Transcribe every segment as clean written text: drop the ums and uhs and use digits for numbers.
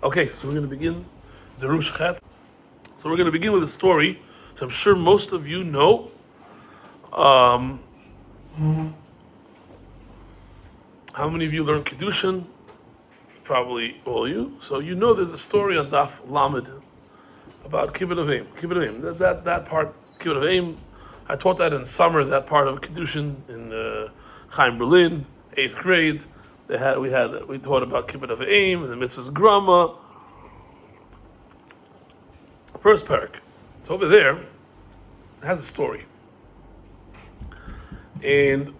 Okay, so we're going to begin the Rush Chet. So we're going to begin with a story which I'm sure most of you know. How many of you learn Kedushin? Probably all of you. So you know there's a story on Daf Lamed about Kibbut of Aim. Kibbut of Aim. That part, Kibbut of Aim, I taught that in summer, that part of Kedushin in Chaim Berlin, 8th grade. We taught about Kibbut of Aim and the mitzvahs Grama. First parak. It's over there. It has a story. And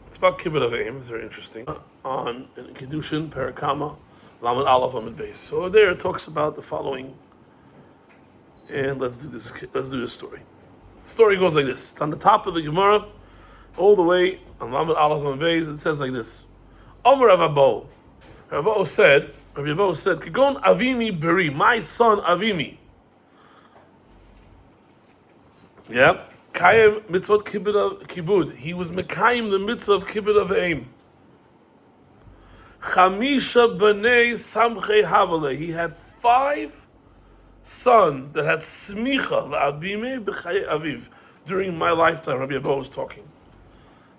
it's about Kibbut of Aim. It's very interesting. On in Kedushin, Parakama, Lamed Aleph Lamed Beis. So there it talks about the following. And let's do this story. The story goes like this. It's on the top of the Gemara, all the way on Lamed Aleph Lamed Beis. It says like this. Omer Rabbi said, Kagon Avimi Beri, my son Avimi. Yeah. Kayim mitzvot kibud. He was mekayim the mitzvah of kibbud of aim. Chamisha b'nei samchei havale. He had 5 sons that had smicha la'abime b'chay aviv. During my lifetime, Rabbi Abba was talking.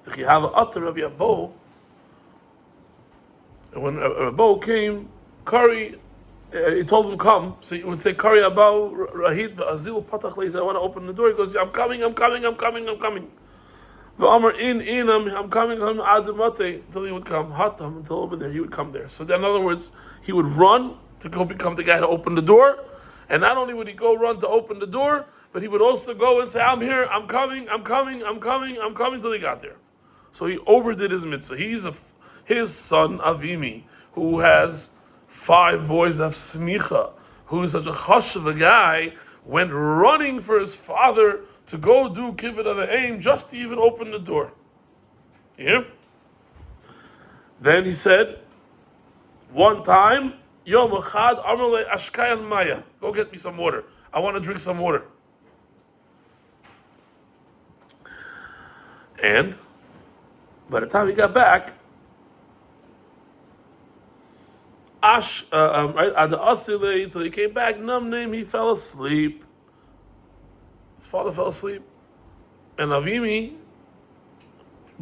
V'chihava ata Rabbi Abba. And when Abba came, Kari, he told him come. So he would say, Kari Abba rahid v'azil patach leis. I want to open the door. He goes, I'm coming. V'amar I'm coming adamate until he would come. Hatam until over there he would come there. So in other words, he would run to go become the guy to open the door. And not only would he go run to open the door, but he would also go and say, I'm here, I'm coming till he got there. So he overdid his mitzvah. His son Avimi, who has 5 boys of smicha, who is such a chash of a guy, went running for his father to go do kibbut of aim just to even open the door. Yeah. Then he said, one time, Yom Echad Amrle Ashkayan Maya, go get me some water. I want to drink some water. And by the time he got back, right at the Asile, until he came back, name he fell asleep. His father fell asleep, and Avimi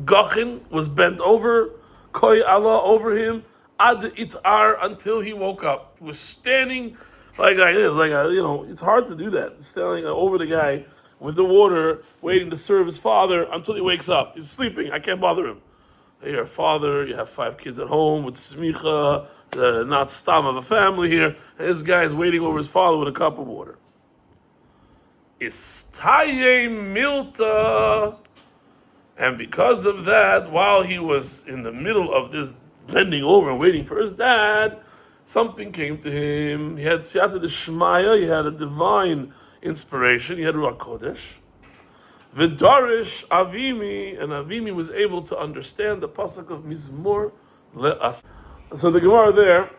Gachin was bent over, Koi Allah over him, Ad Itar until he woke up. He was standing like this, it's hard to do that. Standing over the guy with the water, waiting to serve his father until he wakes up. He's sleeping. I can't bother him. You're a father. You have 5 kids at home with smicha. Not stam of a family here. And this guy is waiting over his father with a cup of water. Istaye milta. And because of that, while he was in the middle of this bending over and waiting for his dad, something came to him. He had siyata d'shmaya. He had a divine inspiration. He had Ruach Kodesh. V'darish Avimi, and Avimi was able to understand the pasuk of Mizmor le'as. So the Gemara there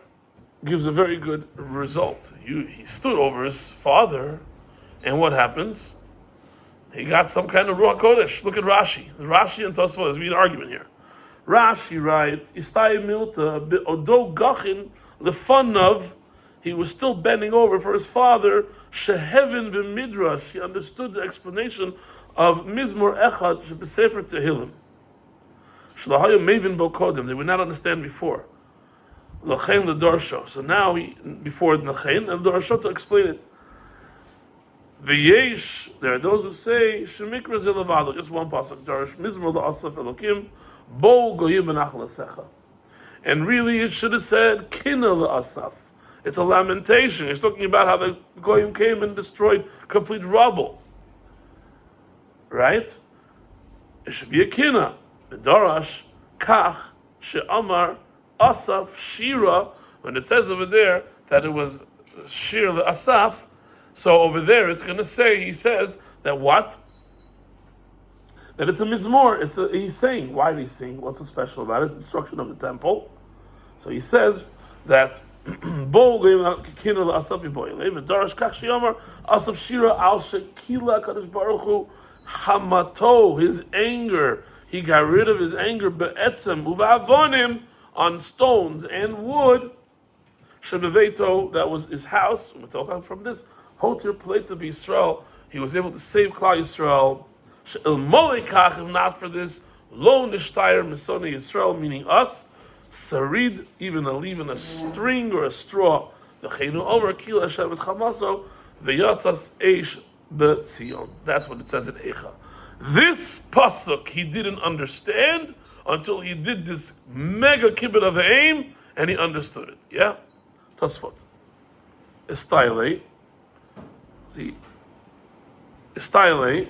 gives a very good result. He stood over his father, and what happens? He got some kind of Ruach Kodesh. Look at Rashi. Rashi and Tosfot, there's an argument here. Rashi writes, Istai Milta, Odo Gachin, Lefanav, he was still bending over for his father, Shehevin b'midrash, he understood the explanation of Mizmor Echad, Shebesefer Tehillim. Shlahayu Mevin Bo Kodem, they would not understand before. Lachein l'darsho. So now, before Lachein, and l'darsho to explain it. V'yesh, there are those who say, Shemikra zelavado, just one pasuk, Darsh, Mizmor la'asaf Elokim, Bo goyim benach l'secha. And really it should have said, Kina la'asaf. It's a lamentation. He's talking about how the goyim came and destroyed complete rubble. Right? It should be a kina. Darash, kach, she'amar, asaf, shira. When it says over there that it was shir asaf, so over there it's going to say, he says that what? That it's a mizmor. He's saying, why did he sing? What's so special about it? It's the destruction of the temple. So he says that Bo kina asaf yiboy. Darash, kach, she'amar, asaf, shira, al shekila kadosh baruch hu. Hamato, his anger, he got rid of his anger be'etzem uva'avonim, on stones and wood, Shebeveto, that was his house. From this, Hotir Pleta B'Yisrael, he was able to save Klal Yisrael. She'il Molekach, if not for this, Lo Nishtayr Misoni Yisrael, meaning us, Sarid, even a string or a straw. The Chenu Omer Kila Shevet Chamaso, Veyatzas Eish Be'Tzion. That's what it says in Eicha. This pasuk he didn't understand until he did this mega kibbut of aim and he understood it. Yeah? Tasfot. Estyle. See. Estyle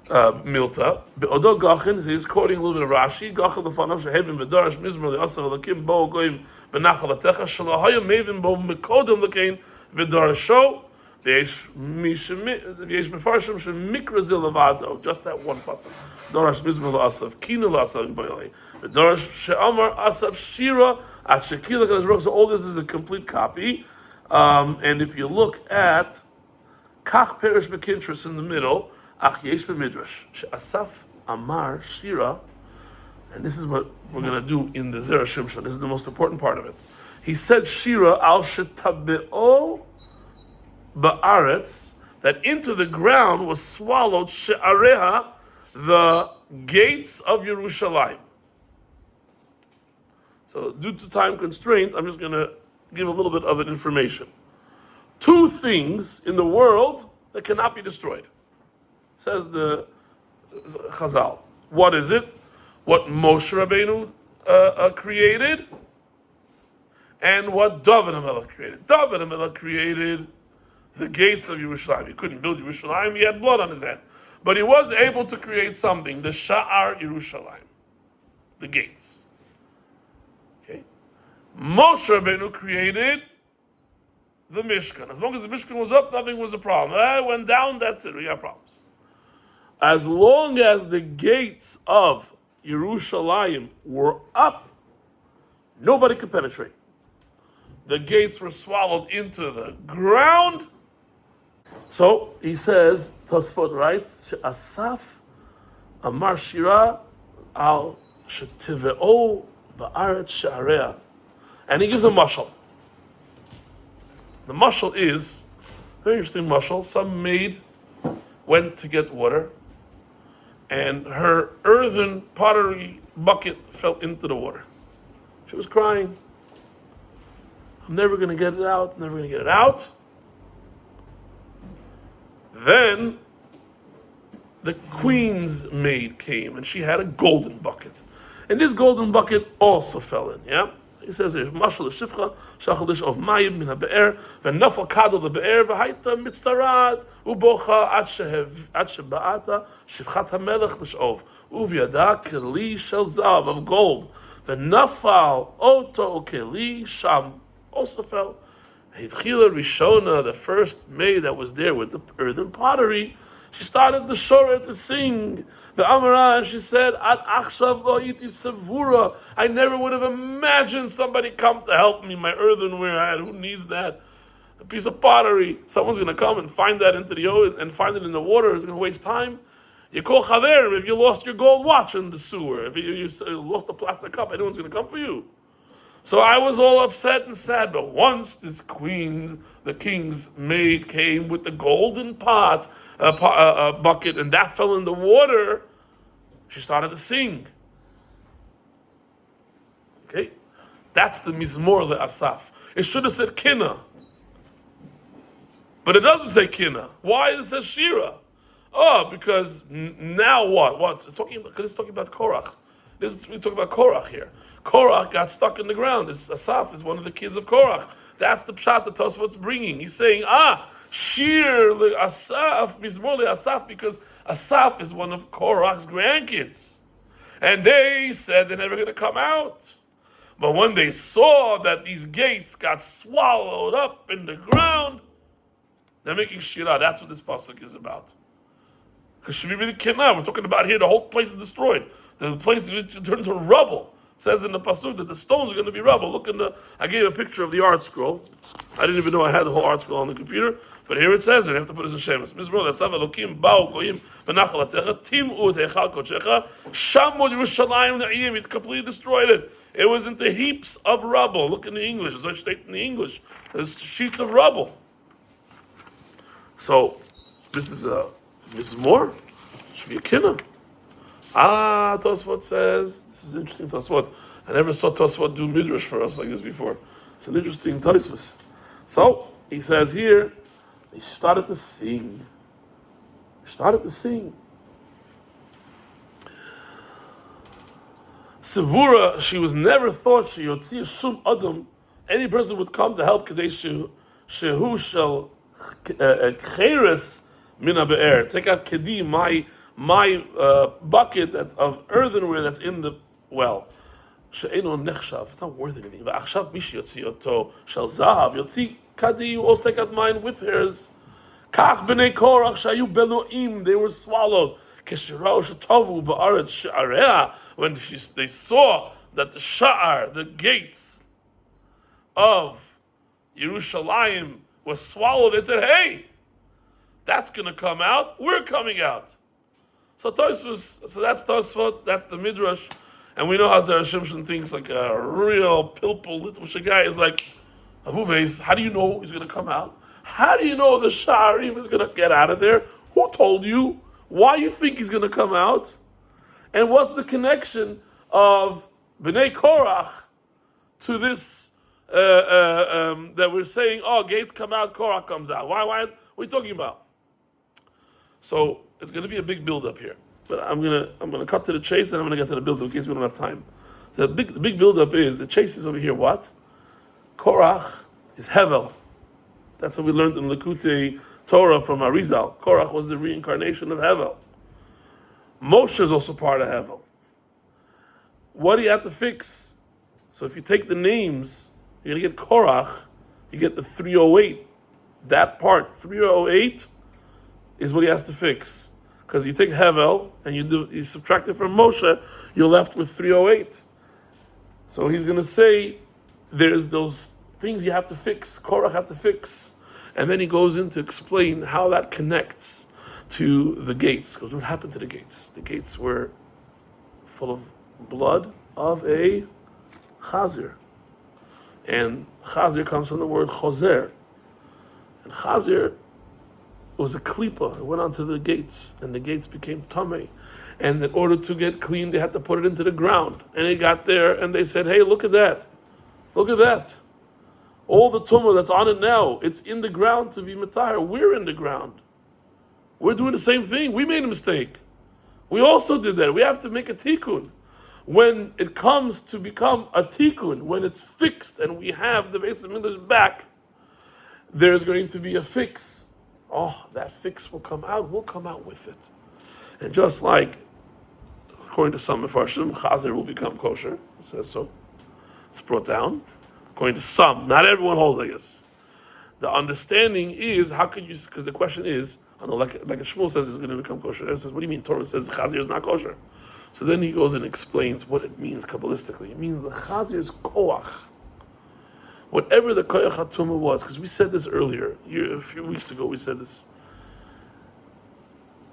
Milta. Be'odo Gachin, he's quoting a little bit of Rashi. Gachin lefanav shehevim v'darash mizmer li'asar l'kim bo goyim b'nachal atecha shalahayim mevim bo mekodem l'kein v'darasho v'yesh mefarshim shemikra zil levado. Just that one pasuk. Darash mizmer li'asar kinu li'asar b'yolei v'darash she'amar asaf shira at shekila kadosh baruch. So all this is a complete copy. And if you look at Kach Perish Bekintris in the middle, Ach Yesh B'Midrash, Asaf Amar Shira, and this is what we're going to do in the Zera Shimshon. This is the most important part of it. He said Shira al Shetabe'o Ba'aretz, that into the ground was swallowed She'areha, the gates of Yerushalayim. So due to time constraint, I'm just going to give a little bit of an information. Two things in the world that cannot be destroyed, says the Chazal. What is it? What Moshe Rabbeinu created, and what David HaMelech created. David HaMelech created the gates of Yerushalayim. He couldn't build Yerushalayim, he had blood on his hand. But he was able to create something, the Sha'ar Yerushalayim, the gates. Okay. Moshe Rabbeinu created the Mishkan. As long as the Mishkan was up, nothing was a problem. It went down, that's it, we got problems. As long as the gates of Yerushalayim were up, nobody could penetrate. The gates were swallowed into the ground. So he says, Tosfot writes, Asaf Amar Shira al Shetiveo Ba'aret Sha'area. And he gives a mashal. The mashal is, very interesting mashal, some maid went to get water, and her earthen pottery bucket fell into the water. She was crying. I'm never going to get it out, never going to get it out. Then the queen's maid came, and she had a golden bucket. And this golden bucket also fell in, yeah? He says here, Mashal Shifcha, Shachalish of Mayim min HaBe'er, V'nafal Kadol HaBe'er, V'haita Mitzarad, Ubocha Ad Sheba'ata, Shifchat HaMelech L'sh'ov, Uvyada Keli Shel Zav, of gold, V'nafal Oto Keli Sham, also fell. Hitchila Rishona, the first maid that was there with the earthen pottery, she started the shorah to sing. The Amara, and she said, Ad achshav lo iti savura. I never would have imagined somebody come to help me. My earthenware, who needs that? A piece of pottery. Someone's going to come and find that into the ocean and find it in the water. It's going to waste time. You call chaver if you lost your gold watch in the sewer. If you lost a plastic cup, anyone's going to come for you. So I was all upset and sad. But once this the king's maid came with the golden pot, bucket, and that fell in the water, she started to sing. Okay? That's the Mizmor le'asaf. It should have said Kina. But it doesn't say Kina. Why does it say Shira? Oh, because now what? What? It's talking about Koarch. We're talking about Koarch here. Koarch got stuck in the ground. Asaf is one of the kids of Koarch. That's the pshat that Tosfot's bringing. He's saying, Shir Asaf, Mizmor Asaf, because Asaf is one of Koarch's grandkids. And they said they're never going to come out. But when they saw that these gates got swallowed up in the ground, they're making Shira. That's what this pasuk is about. Because should we really cannot. We're talking about here, the whole place is destroyed. The place is turned into rubble. It says in the pasuk that the stones are going to be rubble. Look I gave a picture of the art scroll. I didn't even know I had the whole art scroll on the computer. But here it says, and I have to put it in Shemus. Mizmor le'asav Elokim ba'u goyim v'nachal atecha tim'u et heichal kodshecha shamod Yerushalayim na'iyim. It completely destroyed it. It was into heaps of rubble. Look in the English. As I state in the English, there's sheets of rubble. So this is more. Should be a kinna. Tosfot says, this is interesting, Tosfot. I never saw Tosfot do midrash for us like this before. It's an interesting Tosfos. So, he says here, he started to sing. Sevura, she was never thought she would see a shum adam, any person would come to help Kadesh Shehu shall Cheres mina be'er. Take out Kedi, my bucket of earthenware that's in the well. She'eno nechshav. It's not worth anything. Va'achshav mishi yotzi oto shel zahav. Yotzi Kadi, you also take out mine with hers. Kach b'nei Koarch shayu beloim. They were swallowed. Keshirao shetovu ba'aretz she'area. When they saw that the sha'ar, the gates of Yerushalayim was swallowed, they said, hey, that's going to come out. We're coming out. So that's Tosfot, that's the Midrash. And we know how Zera Shimshon thinks like a real pilpul little guy is like, Avuves, how do you know he's going to come out? How do you know the Sha'arim is going to get out of there? Who told you? Why you think he's going to come out? And what's the connection of Bnei Koarch to this that we're saying, oh, gates come out, Koarch comes out? Why? What are we talking about? So it's going to be a big build-up here. But I'm gonna cut to the chase and I'm going to get to the build-up in case we don't have time. The big build-up is, the chase is over here, what? Koarch is Hevel. That's what we learned in Likutei Torah from Arizal. Koarch was the reincarnation of Hevel. Moshe is also part of Hevel. What do you have to fix? So if you take the names, you're going to get Koarch, you get the 308. That part, 308, is what he has to fix. Because you take Hevel and you subtract it from Moshe, you're left with 308. So he's going to say there's those things you have to fix, Koarch have to fix. And then he goes in to explain how that connects to the gates. Because what happened to the gates? The gates were full of blood of a chazir. And chazir comes from the word choser. And chazir was a klipa. It went onto the gates, and the gates became tamei. And in order to get clean, they had to put it into the ground. And it got there, and they said, hey, look at that. Look at that. All the tumah that's on it now, it's in the ground to be matar. We're in the ground. We're doing the same thing. We made a mistake. We also did that. We have to make a tikkun. When it comes to become a tikkun, when it's fixed and we have the Beis HaMikdash back, there's going to be a fix. Oh, that fix will come out. We'll come out with it. And just like, according to some Mefarshim, Chazer will become kosher. It says so. It's brought down. According to some, not everyone holds, I guess. The understanding is, how can you, because the question is, I know, like a Shmuel says, it's going to become kosher. It says, what do you mean? Torah says the Chazir is not kosher. So then he goes and explains what it means Kabbalistically. It means the Chazir is koach. Whatever the koach hatumah was, because we said this earlier, a few weeks ago we said this.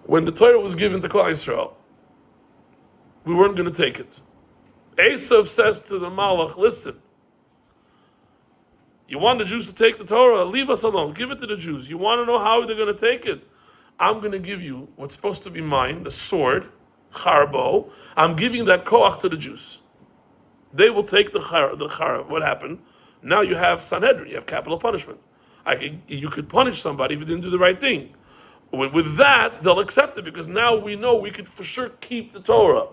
When the Torah was given to Klal Yisrael, we weren't going to take it. Esav says to the Malach, listen, you want the Jews to take the Torah? Leave us alone. Give it to the Jews. You want to know how they're going to take it? I'm going to give you what's supposed to be mine, the sword, charbo. I'm giving that koach to the Jews. They will take the char. What happened? Now you have Sanhedrin. You have capital punishment. You could punish somebody if you didn't do the right thing. With that, they'll accept it because now we know we could for sure keep the Torah.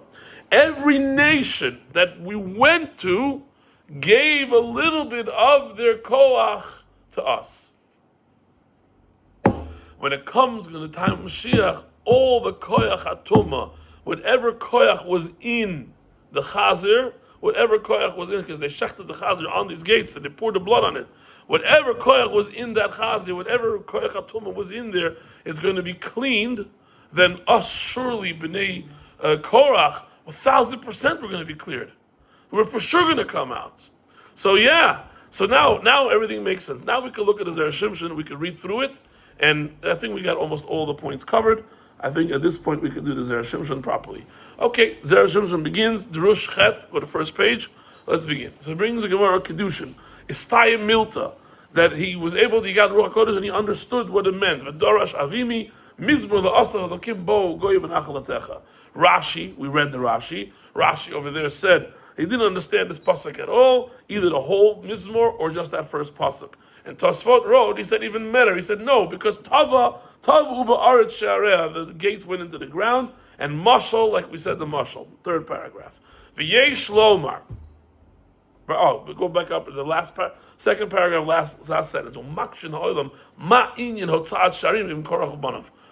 Every nation that we went to gave a little bit of their koach to us. When it comes to the time of Mashiach, all the koach hatumah, whatever koach was in the chazir, whatever koach was in, because they shechted the chazir on these gates and they poured the blood on it. Whatever koach was in that chazir, whatever koach hatumah was in there, it's going to be cleaned. Then us, surely, b'nei Koarch, 1,000% we're going to be cleared. We're for sure going to come out. So yeah. So now everything makes sense. Now we can look at the Zera Shimshon, we can read through it, and I think we got almost all the points covered. I think at this point we can do the Zera Shimshon properly. Okay, Zera Shimshon begins, Drush Chet, go to the first page. Let's begin. So it brings a Gemara Kedushin. Istayim Milta. That he got Ruach HaKodesh and he understood what it meant. V'dorash avimi mizmor la'asar l'kim bo goyim v'nachalatecha. Rashi, we read the Rashi. Rashi over there said he didn't understand this pasuk at all, either the whole mizmor or just that first pasuk. And Tosfot wrote, he said even better. He said no, because tav uba aretz she'area, the gates went into the ground, and mashal, like we said, the mashal, third paragraph. V'yesh lomar. Oh, we go back up to the second paragraph, last sentence.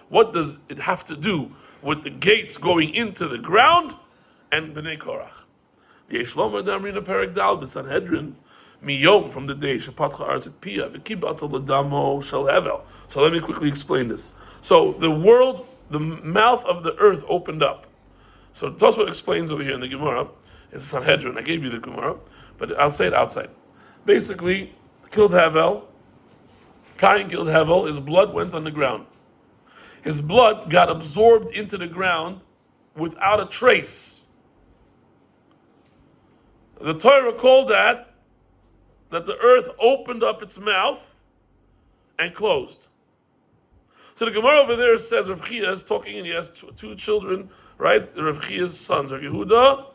What does it have to do with the gates going into the ground and Bnei Koarch? The Yeshlomer Damrina Perek Dal b'Sanhedrin miyom, from the day Shepatcha Aretz et Pia v'kibat l'damo shel Hevel. So let me quickly explain this. So the mouth of the earth opened up. So Tosfot explains over here in the Gemara. It's Sanhedrin. I gave you the Gemara, but I'll say it outside. Basically, killed Hevel. Cain killed Hevel. His blood went on the ground. His blood got absorbed into the ground without a trace. The Torah called that the earth opened up its mouth and closed. So the Gemara over there says Rav Chia is talking, and he has two children, right? Rav Chia's sons, Rav Yehuda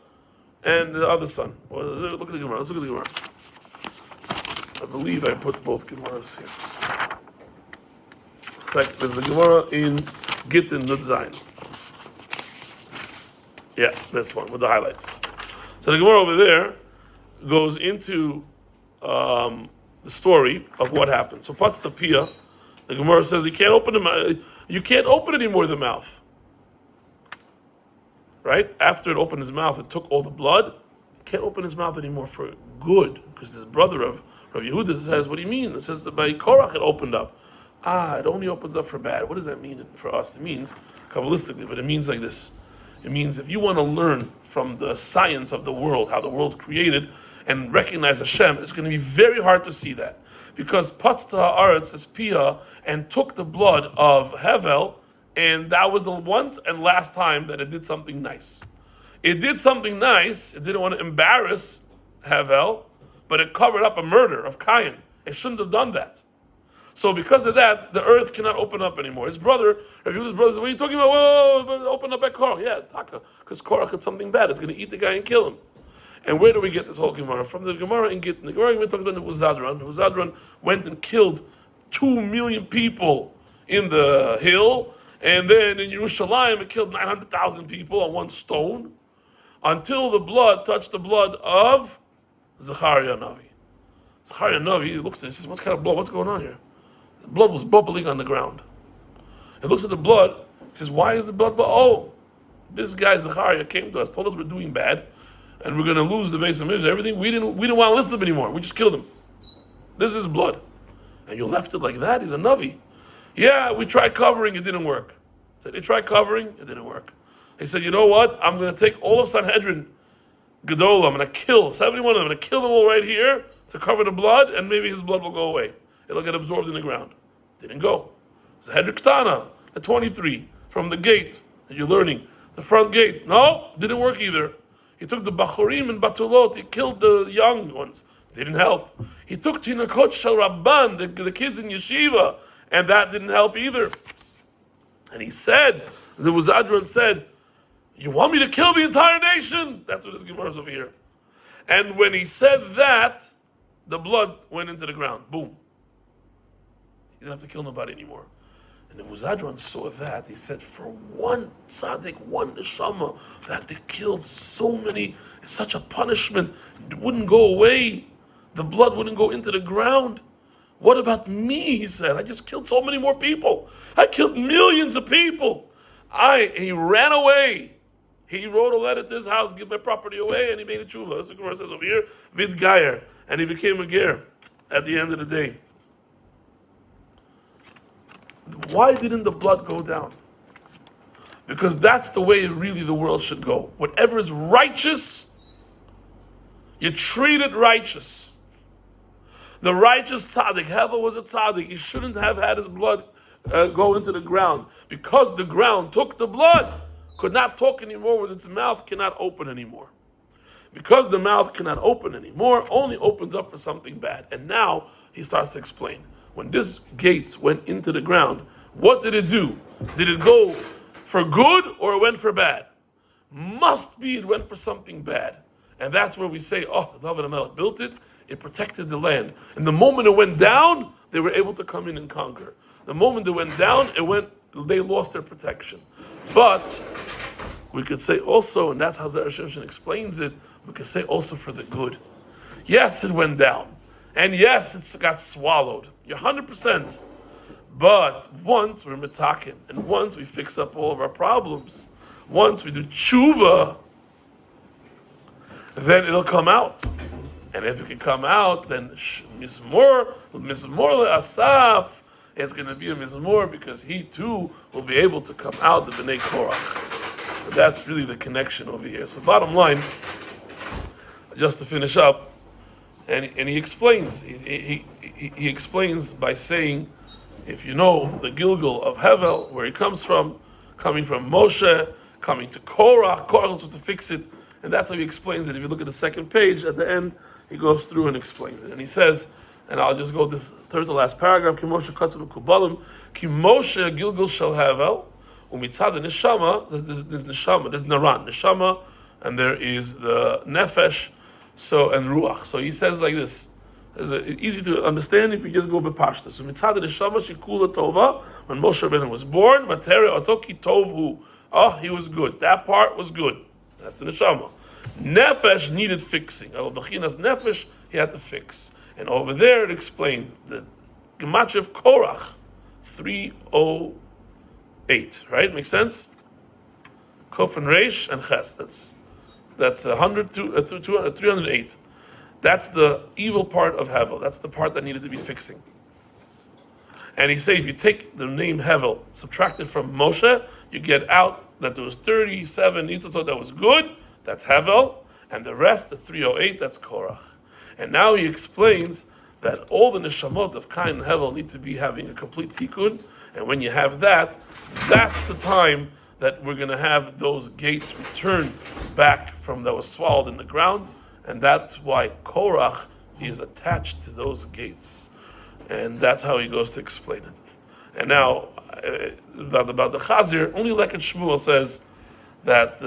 and the other son. Well, look at the Gemara. Let's look at the Gemara. I believe I put both Gemaras here. There's the Gemara in Gittin Nut Zayin. Yeah, this one with the highlights. So the Gemara over there goes into the story of what happened. So Patz the Pia, the Gemara says you can't open anymore the mouth. Right? After it opened his mouth, it took all the blood. He can't open his mouth anymore for good, because his brother of Rabbi Yehuda says, what do you mean? It says that by Koarch it opened up. It only opens up for bad. What does that mean for us? It means, Kabbalistically, but it means like this. It means if you want to learn from the science of the world, how the world's created, and recognize Hashem, it's going to be very hard to see that. Because Patzta Haaretz is Pia and took the blood of Hevel, and that was the once and last time that it did something nice. It did something nice. It didn't want to embarrass Hevel, but it covered up a murder of Cain. It shouldn't have done that. So because of that, the earth cannot open up anymore. His brother, Rabbi Yehuda's brother, said, what are you talking about? Whoa, open up by Koarch. Yeah, Taka, because Koarch had something bad. It's going to eat the guy and kill him. And where do we get this whole Gemara? From the Gemara in Gittin. The Gemara talking about Nebuzadran. Nebuzadran went and killed 2 million people in the hill, and then in Yerushalayim it killed 900,000 people on one stone, until the blood touched the blood of Zechariah Navi. Zechariah Navi, he looks at it and says, what kind of blood? What's going on here? The blood was bubbling on the ground. He looks at the blood, he says, why is the blood? Oh, this guy Zechariah came to us, told us we're doing bad, and we're going to lose the base of Israel. Everything, we didn't want to listen to him anymore. We just killed him. This is blood. And you left it like that? He's a Navi. Yeah, we tried covering, it didn't work. So they tried covering, it didn't work. He said, you know what? I'm going to take all of Sanhedrin Gedolah, I'm going to kill 71 of them. I'm going to kill them all right here to cover the blood, and maybe his blood will go away. It'll get absorbed in the ground. Didn't go. Sanhedrin Ktana at 23 from the gate that you're learning, the front gate. No, didn't work either. He took the Bachurim and Batulot. He killed the young ones. Didn't help. He took Tinakot Shel Rabban, the kids in yeshiva, and that didn't help either. And he said, the Uzadron said, you want me to kill the entire nation? That's what his Gemara is over here. And when he said that, the blood went into the ground. Boom. He didn't have to kill nobody anymore. And the Uzadron saw that. He said, for one tzaddik, one neshama, that they killed so many, it's such a punishment. It wouldn't go away. The blood wouldn't go into the ground. What about me? He said. I just killed so many more people. I killed millions of people. He ran away. He wrote a letter to his house, give my property away, and he made a tshuva. That's what the Gemara says over here. Vid Gayer. And he became a ger at the end of the day. Why didn't the blood go down? Because that's the way really the world should go. Whatever is righteous, you treat it righteous. The righteous tzaddik, Hevel was a tzaddik. He shouldn't have had his blood go into the ground. Because the ground took the blood, could not talk anymore with its mouth, cannot open anymore. Because the mouth cannot open anymore, only opens up for something bad. And now he starts to explain. When this gates went into the ground, what did it do? Did it go for good or it went for bad? Must be it went for something bad. And that's where we say, oh, David HaMelech built it, it protected the land. And the moment it went down, they were able to come in and conquer. The moment it went down, they lost their protection. But we could say also, and that's how Zera Shimshon explains it, we could say also for the good. Yes, it went down. And yes, it got swallowed. You're 100%. But once we're metaken, and once we fix up all of our problems, once we do tshuva, then it'll come out. And if it can come out, then Mizmor Asaf, it's going to be a Mizmor because he too will be able to come out the Bnei Koarch. So that's really the connection over here. So bottom line, just to finish up, and he explains, he explains by saying, if you know the Gilgal of Hevel, where he comes from, coming from Moshe, coming to Koarch was supposed to fix it, and that's how he explains it. If you look at the second page, at the end, he goes through and explains it. And he says, and I'll just go this third to last paragraph, Ki Moshe Katav Kubalim, Ki Moshe Gilgal Shel Hevel, Umitzad Neshama, there's Neshama, there's Naran, Neshama, and there is the Nefesh, and Ruach. So he says like this, it's easy to understand if you just go bepashta. So Mitzad Neshama Shikula Tova, when Moshe Rabbeinu was born, Vatere Otoki Tovhu, he was good. That part was good. That's the Neshama. Nefesh needed fixing. Al Bachinas Nefesh, he had to fix. And over there it explains the Gematria of Koarch, 308. Right? Makes sense? Kof and Reish and Ches. That's 308. That's the evil part of Hevel. That's the part that needed to be fixing. And he says, if you take the name Hevel, subtract it from Moshe, you get out that there was 37 Yitzhak that was good, that's Hevel, and the rest, the 308, that's Koarch. And now he explains that all the neshamot of Cain and Hevel need to be having a complete tikkun, and when you have that, that's the time that we're going to have those gates returned back from that was swallowed in the ground, and that's why Koarch is attached to those gates. And that's how he goes to explain it. And now, about the Chazir, only Leket Shmuel says that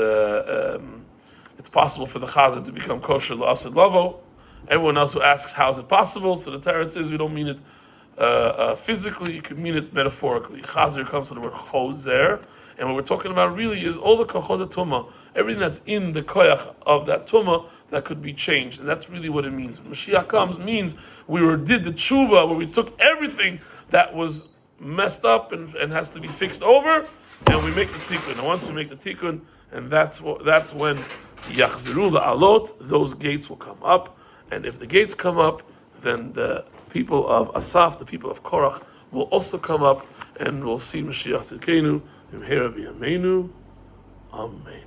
it's possible for the Chazir to become kosher l'asad lavo. Everyone else who asks, how is it possible? So the Teretz says we don't mean it physically, you can mean it metaphorically. Chazir comes from the word chozer, and what we're talking about really is all the kochot tumah, everything that's in the koyach of that tumah that could be changed, and that's really what it means. When Mashiach comes means we did the tshuva, where we took everything that was messed up and has to be fixed over, and we make the tikkun. And once we make the tikkun, and that's when yachziru la'alot, those gates will come up, and if the gates come up, then the people of Asaf, the people of Koarch, will also come up, and we'll see Mashiach Tzidkenu, Rabbi Amen.